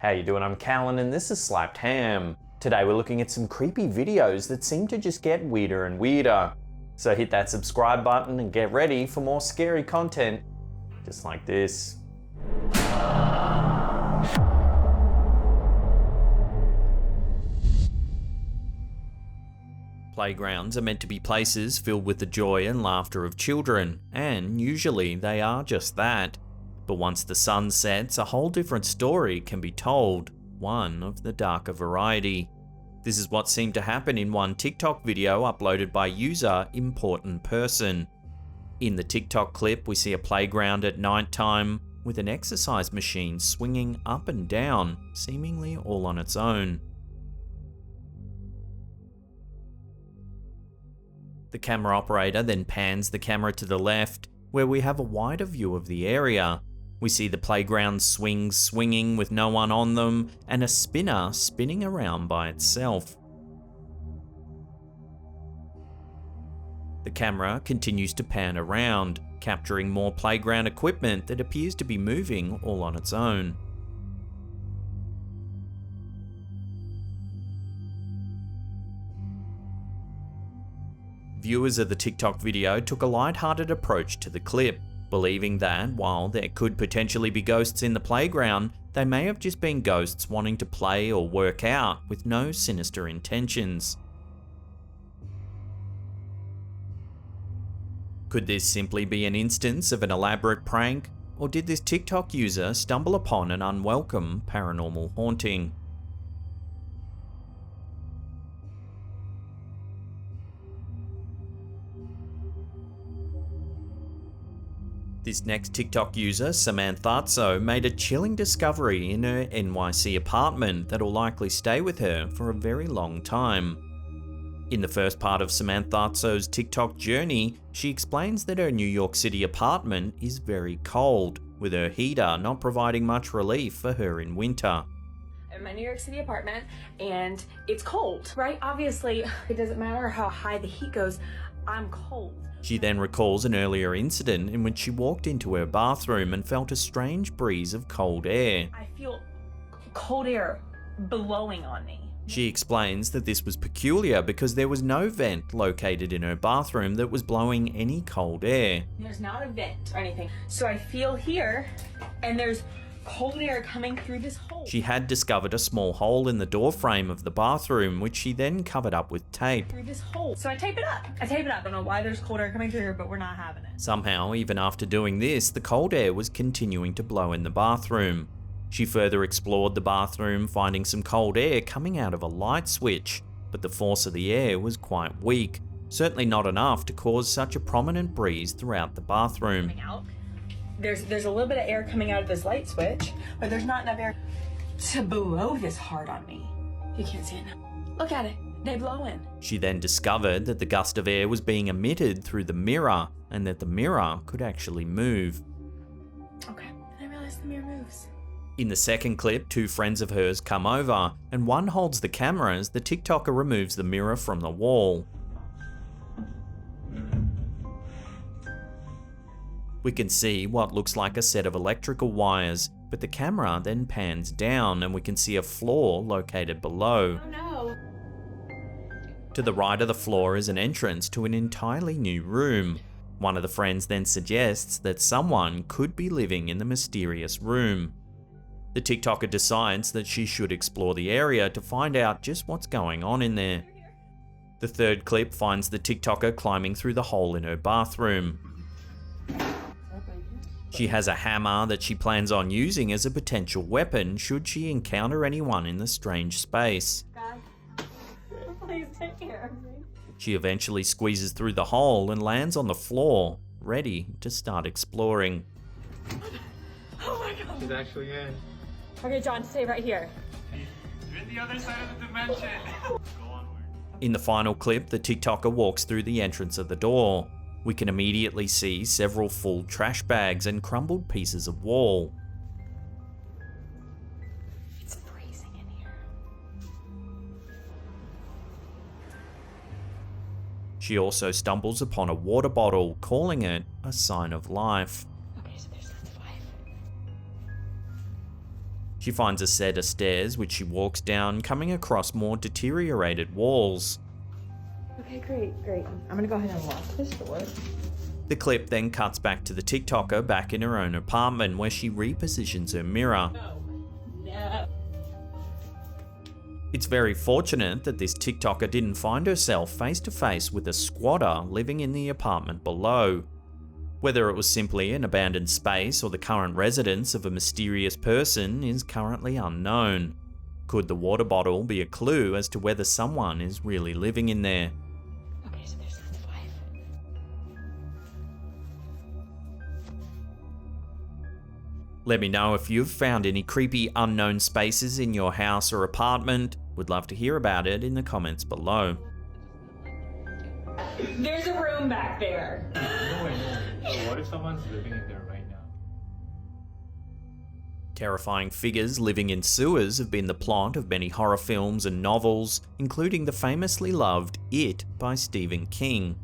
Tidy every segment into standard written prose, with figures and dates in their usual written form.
How you doing? I'm Callan and this is Slapped Ham. Today we're looking at some creepy videos that seem to just get weirder and weirder. So hit that subscribe button and get ready for more scary content just like this. Playgrounds are meant to be places filled with the joy and laughter of children, and usually they are just that. But once the sun sets, a whole different story can be told, one of the darker variety. This is what seemed to happen in one TikTok video uploaded by user Important Person. In the TikTok clip, we see a playground at nighttime with an exercise machine swinging up and down, seemingly all on its own. The camera operator then pans the camera to the left, where we have a wider view of the area. We see the playground swings swinging with no one on them, and a spinner spinning around by itself. The camera continues to pan around, capturing more playground equipment that appears to be moving all on its own. Viewers of the TikTok video took a light-hearted approach to the clip, believing that while there could potentially be ghosts in the playground, they may have just been ghosts wanting to play or work out with no sinister intentions. Could this simply be an instance of an elaborate prank, or did this TikTok user stumble upon an unwelcome paranormal haunting? This next TikTok user, Samantha, made a chilling discovery in her NYC apartment that'll likely stay with her for a very long time. In the first part of Samantha's TikTok journey, she explains that her New York City apartment is very cold, with her heater not providing much relief for her in winter. I'm in my New York City apartment and it's cold, right? Obviously, it doesn't matter how high the heat goes, I'm cold. She then recalls an earlier incident in which she walked into her bathroom and felt a strange breeze of cold air. I feel cold air blowing on me. She explains that this was peculiar because there was no vent located in her bathroom that was blowing any cold air. There's not a vent or anything. So I feel here and there's cold air coming through this hole. She had discovered a small hole in the door frame of the bathroom, which she then covered up with tape. Through this hole. So I tape it up. I don't know why there's cold air coming through here, but we're not having it. Somehow, even after doing this, the cold air was continuing to blow in the bathroom. She further explored the bathroom, finding some cold air coming out of a light switch, but the force of the air was quite weak, certainly not enough to cause such a prominent breeze throughout the bathroom. There's a little bit of air coming out of this light switch, but there's not enough air to blow this hard on me. You can't see it now. Look at it. They blow in. She then discovered that the gust of air was being emitted through the mirror and that the mirror could actually move. Okay, I realized the mirror moves. In the second clip, two friends of hers come over and one holds the camera as the TikToker removes the mirror from the wall. We can see what looks like a set of electrical wires, but the camera then pans down and we can see a floor located below. Oh no. To the right of the floor is an entrance to an entirely new room. One of the friends then suggests that someone could be living in the mysterious room. The TikToker decides that she should explore the area to find out just what's going on in there. The third clip finds the TikToker climbing through the hole in her bathroom. She has a hammer that she plans on using as a potential weapon should she encounter anyone in the strange space. God, please take care of me. She eventually squeezes through the hole and lands on the floor, ready to start exploring. Oh my God. She's actually in. Okay, John, stay right here. You're in the other side of the dimension. Go onward. In the final clip, the TikToker walks through the entrance of the door. We can immediately see several full trash bags and crumbled pieces of wall. It's freezing in here. She also stumbles upon a water bottle, calling it a sign of life. Okay, so there's lots of life. She finds a set of stairs which she walks down, coming across more deteriorated walls. Okay, great. I'm gonna go ahead and lock this door. The clip then cuts back to the TikToker back in her own apartment where she repositions her mirror. No. It's very fortunate that this TikToker didn't find herself face to face with a squatter living in the apartment below. Whether it was simply an abandoned space or the current residence of a mysterious person is currently unknown. Could the water bottle be a clue as to whether someone is really living in there? Okay, so there's 5. Let me know if you've found any creepy unknown spaces in your house or apartment. Would love to hear about it in the comments below. There's a room back there. No way. So what if someone's living in there right now? Terrifying figures living in sewers have been the plot of many horror films and novels, including the famously loved It by Stephen King.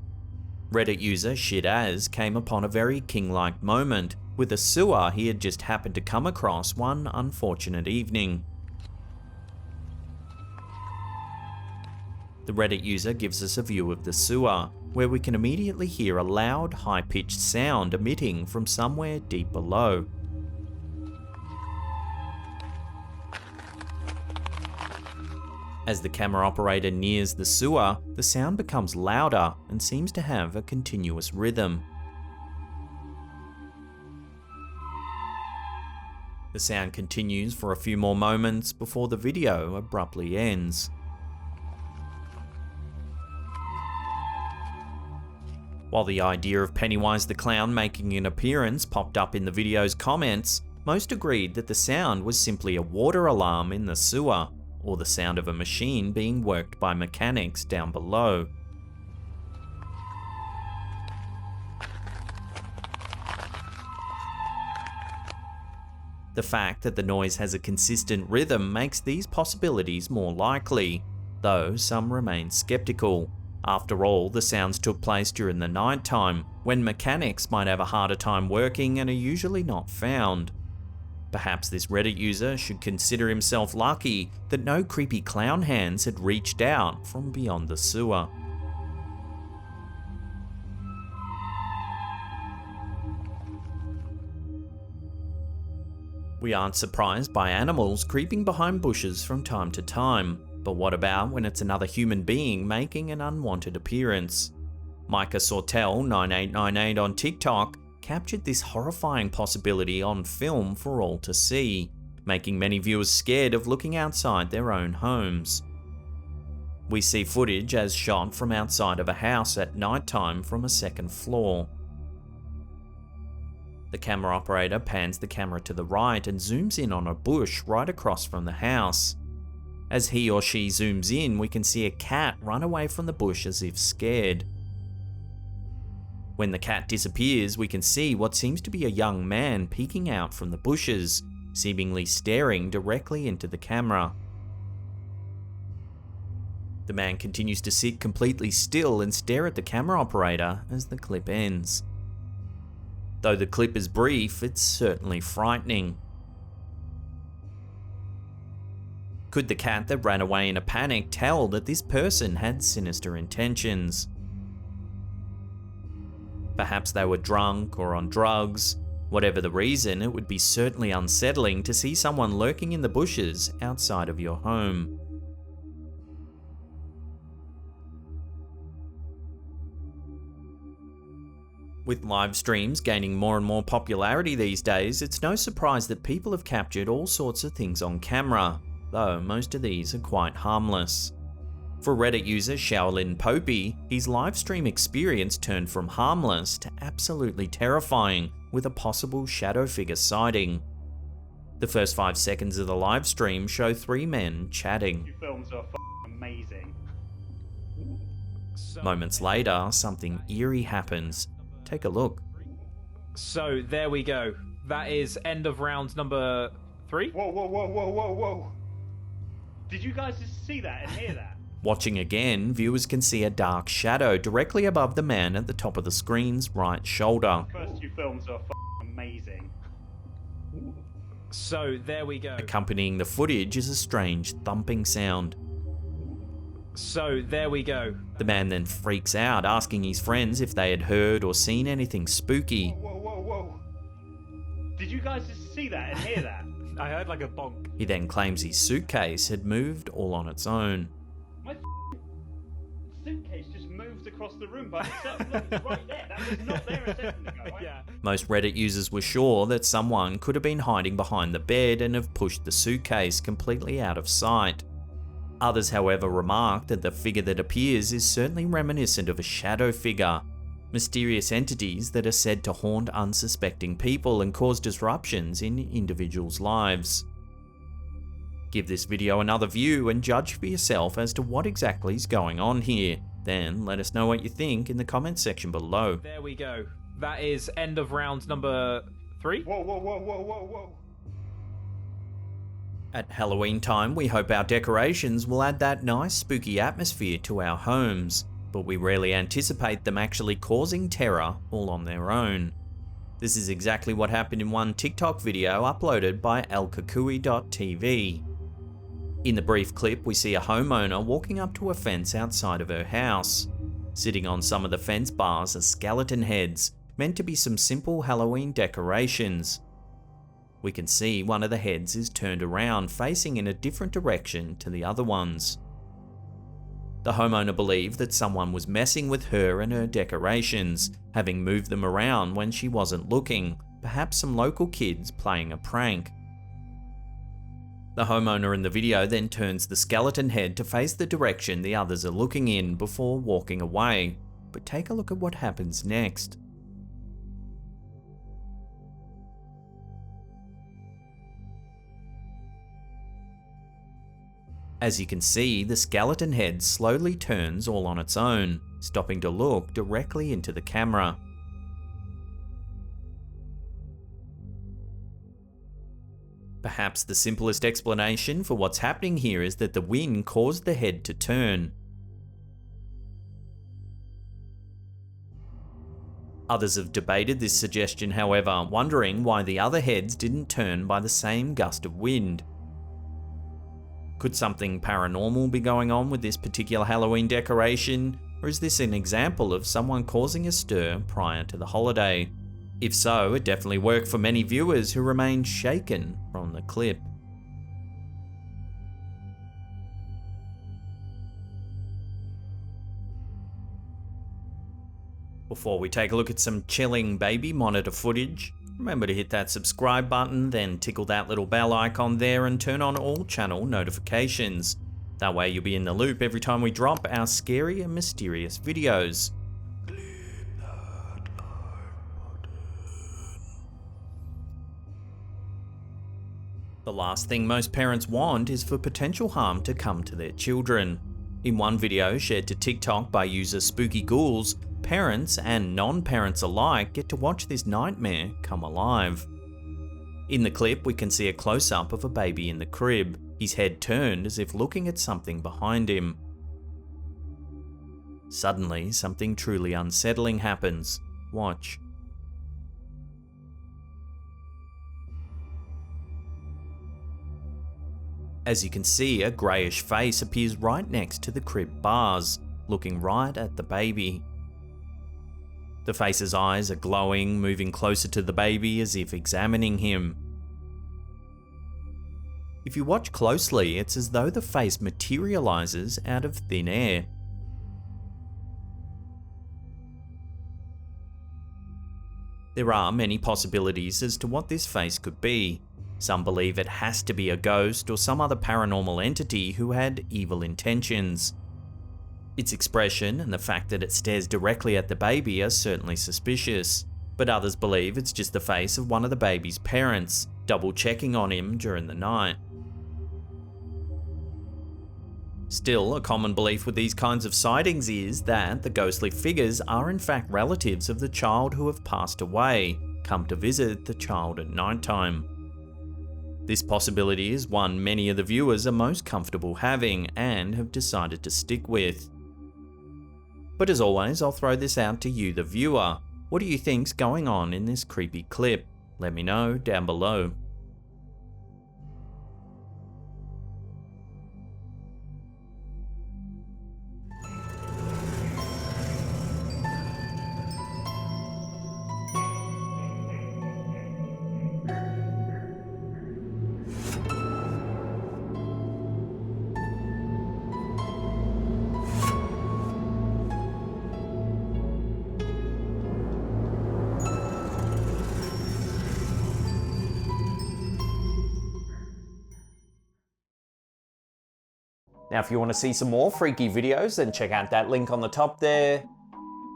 Reddit user Shitaz came upon a very King-like moment with a sewer he had just happened to come across one unfortunate evening. The Reddit user gives us a view of the sewer, where we can immediately hear a loud, high-pitched sound emitting from somewhere deep below. As the camera operator nears the sewer, the sound becomes louder and seems to have a continuous rhythm. The sound continues for a few more moments before the video abruptly ends. While the idea of Pennywise the Clown making an appearance popped up in the video's comments, most agreed that the sound was simply a water alarm in the sewer, or the sound of a machine being worked by mechanics down below. The fact that the noise has a consistent rhythm makes these possibilities more likely, though some remain skeptical. After all, the sounds took place during the night time, when mechanics might have a harder time working and are usually not found. Perhaps this Reddit user should consider himself lucky that no creepy clown hands had reached out from beyond the sewer. We aren't surprised by animals creeping behind bushes from time to time, but what about when it's another human being making an unwanted appearance? Micah Sortel9898 on TikTok captured this horrifying possibility on film for all to see, making many viewers scared of looking outside their own homes. We see footage as shot from outside of a house at nighttime from a second floor. The camera operator pans the camera to the right and zooms in on a bush right across from the house. As he or she zooms in, we can see a cat run away from the bush as if scared. When the cat disappears, we can see what seems to be a young man peeking out from the bushes, seemingly staring directly into the camera. The man continues to sit completely still and stare at the camera operator as the clip ends. Though the clip is brief, it's certainly frightening. Could the cat that ran away in a panic tell that this person had sinister intentions? Perhaps they were drunk or on drugs. Whatever the reason, it would be certainly unsettling to see someone lurking in the bushes outside of your home. With live streams gaining more and more popularity these days, it's no surprise that people have captured all sorts of things on camera, though most of these are quite harmless. For Reddit user Shaolin Popey, his livestream experience turned from harmless to absolutely terrifying with a possible shadow figure sighting. The first 5 seconds of the livestream show 3 men chatting. Your films are amazing. Moments later, something eerie happens. Take a look. So there we go. That is end of round number 3. Whoa. Did you guys just see that and hear that? Watching again, viewers can see a dark shadow directly above the man at the top of the screen's right shoulder. First 2 films are amazing. So there we go. Accompanying the footage is a strange thumping sound. So there we go. The man then freaks out, asking his friends if they had heard or seen anything spooky. Whoa. Did you guys just see that and hear that? I heard like a bonk. He then claims his suitcase had moved all on its own. My suitcase just moved across the room by itself. Look, it's right there. That was not there a second ago. Yeah. Most Reddit users were sure that someone could have been hiding behind the bed and have pushed the suitcase completely out of sight. Others, however, remarked that the figure that appears is certainly reminiscent of a shadow figure, mysterious entities that are said to haunt unsuspecting people and cause disruptions in individuals' lives. Give this video another view and judge for yourself as to what exactly is going on here. Then let us know what you think in the comments section below. There we go. That is end of round number 3. Whoa. At Halloween time, we hope our decorations will add that nice spooky atmosphere to our homes, but we rarely anticipate them actually causing terror all on their own. This is exactly what happened in one TikTok video uploaded by elkakui.tv. In the brief clip, we see a homeowner walking up to a fence outside of her house. Sitting on some of the fence bars are skeleton heads, meant to be some simple Halloween decorations. We can see one of the heads is turned around, facing in a different direction to the other ones. The homeowner believed that someone was messing with her and her decorations, having moved them around when she wasn't looking, perhaps some local kids playing a prank. The homeowner in the video then turns the skeleton head to face the direction the others are looking in before walking away, but take a look at what happens next. As you can see, the skeleton head slowly turns all on its own, stopping to look directly into the camera. Perhaps the simplest explanation for what's happening here is that the wind caused the head to turn. Others have debated this suggestion, however, wondering why the other heads didn't turn by the same gust of wind. Could something paranormal be going on with this particular Halloween decoration, or is this an example of someone causing a stir prior to the holiday? If so, it definitely worked for many viewers who remained shaken from the clip. Before we take a look at some chilling baby monitor footage, remember to hit that subscribe button, then tickle that little bell icon there and turn on all channel notifications. That way you'll be in the loop every time we drop our scary and mysterious videos. The last thing most parents want is for potential harm to come to their children. In one video shared to TikTok by user Spooky Ghouls, parents and non-parents alike get to watch this nightmare come alive. In the clip, we can see a close-up of a baby in the crib, his head turned as if looking at something behind him. Suddenly, something truly unsettling happens. Watch. As you can see, a greyish face appears right next to the crib bars, looking right at the baby. The face's eyes are glowing, moving closer to the baby as if examining him. If you watch closely, it's as though the face materializes out of thin air. There are many possibilities as to what this face could be. Some believe it has to be a ghost or some other paranormal entity who had evil intentions. Its expression and the fact that it stares directly at the baby are certainly suspicious, but others believe it's just the face of one of the baby's parents, double checking on him during the night. Still, a common belief with these kinds of sightings is that the ghostly figures are in fact relatives of the child who have passed away, come to visit the child at nighttime. This possibility is one many of the viewers are most comfortable having and have decided to stick with. But as always, I'll throw this out to you, the viewer. What do you think's going on in this creepy clip? Let me know down below. Now, if you want to see some more freaky videos, then check out that link on the top there.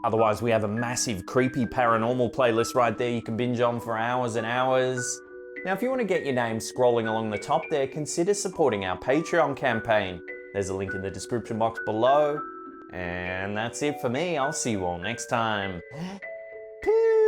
Otherwise, we have a massive creepy paranormal playlist right there you can binge on for hours and hours. Now, if you want to get your name scrolling along the top there, consider supporting our Patreon campaign. There's a link in the description box below. And that's it for me. I'll see you all next time. Peace.